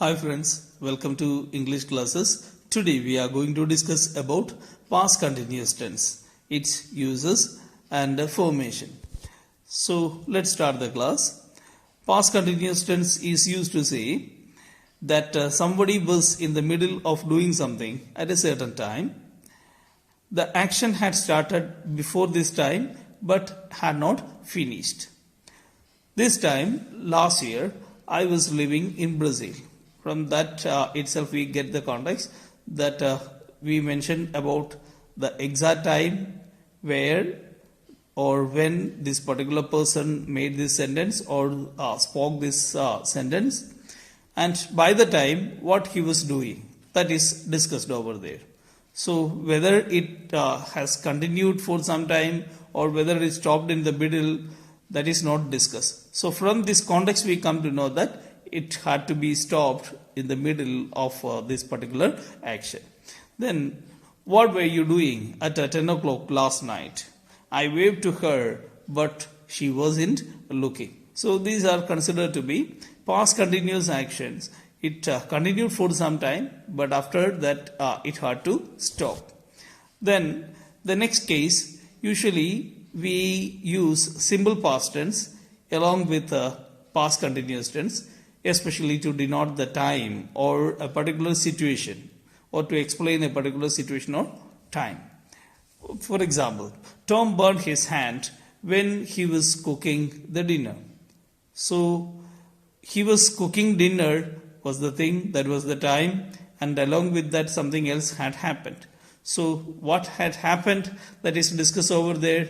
Hi friends, welcome to English classes. Today we are going to discuss about past continuous tense, its uses and formation. So let's start the class. Past continuous tense is used to say that somebody was in the middle of doing something at a certain time. The action had started before this time but had not finished. This time, last year, I was living in Brazil. From that itself, we get the context that we mentioned about the exact time where or when this particular person made this sentence or spoke this sentence, and by the time what he was doing, that is discussed over there. So whether it has continued for some time or whether it stopped in the middle, that is not discussed. So from this context we come to know that it had to be stopped in the middle of this particular action. Then what were you doing at 10 o'clock last night? I waved to her but she wasn't looking. So these are considered to be past continuous actions. It continued for some time but after that it had to stop. Then the next case, usually we use simple past tense along with past continuous tense, especially to denote the time or a particular situation or to explain a particular situation or time. For example, Tom burned his hand when he was cooking the dinner. So he was cooking dinner was the thing, that was the time, and along with that something else had happened. So what had happened, that is discussed over there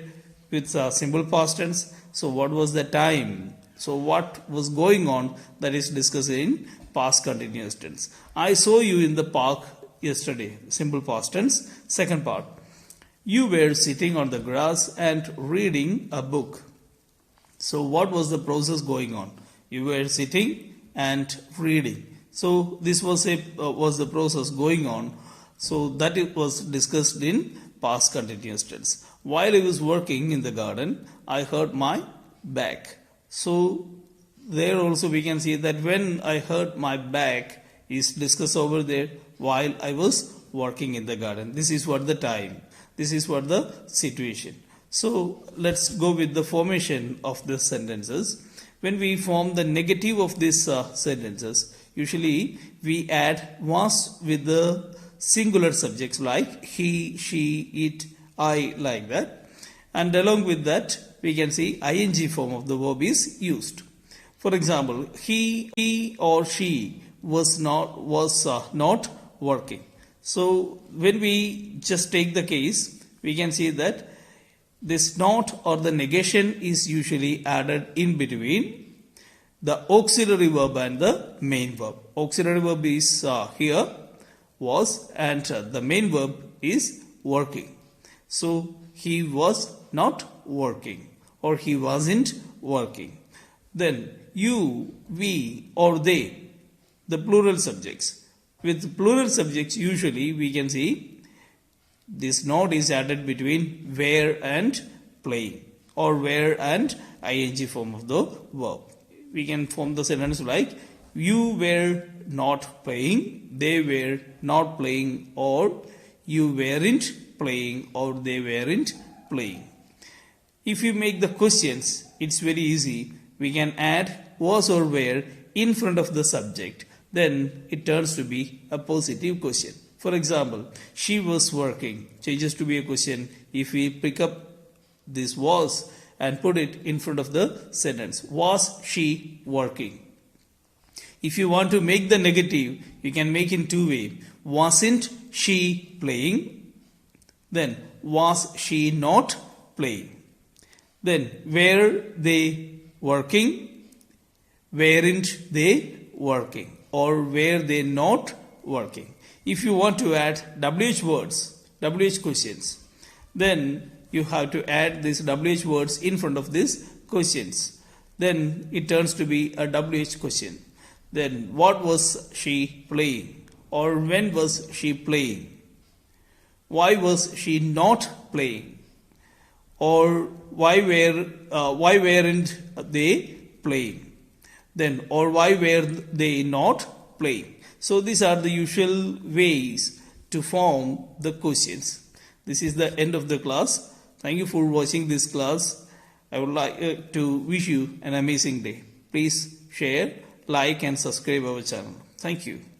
with simple past tense. So what was the time? So what was going on, that is discussed in past continuous tense. I saw you in the park yesterday, simple past tense. Second part, you were sitting on the grass and reading a book. So what was the process going on? You were sitting and reading. So this was the process going on. So that it was discussed in past continuous tense. While I was working in the garden, I hurt my back. So there also we can see that when I hurt my back is discussed over there while I was working in the garden. This is what the time. This is what the situation. So let's go with the formation of the sentences. When we form the negative of these sentences, usually we add was with the singular subjects like he, she, it, I, like that. And along with that, we can see ing form of the verb is used. For example, he or she was not working. So when we just take the case, we can see that this not or the negation is usually added in between the auxiliary verb and the main verb. Auxiliary verb is here was, and the main verb is working. So he was not working or he wasn't working. Then you, we or they, the plural subjects. With plural subjects usually we can see this not is added between were and playing or were and ing form of the verb. We can form the sentence like you were not playing, they were not playing, or you weren't playing or they weren't playing. If you make the questions, it's very easy. We can add was or were in front of the subject. Then it turns to be a positive question. For example, she was working changes to be a question if we pick up this was and put it in front of the sentence. Was she working? If you want to make the negative, you can make in two ways. Wasn't she playing? Then was she not playing? Then were they working? Weren't they working? Or were they not working? If you want to add WH words, WH questions, then you have to add these WH words in front of these questions. Then it turns to be a WH question. Then what was she playing? Or when was she playing? Why was she not playing? Or why weren't they playing? Then or why were they not playing. So these are the usual ways to form the questions. This is the end of the class. Thank you for watching this class. I would like to wish you an amazing day. Please share, like and subscribe our channel. Thank you.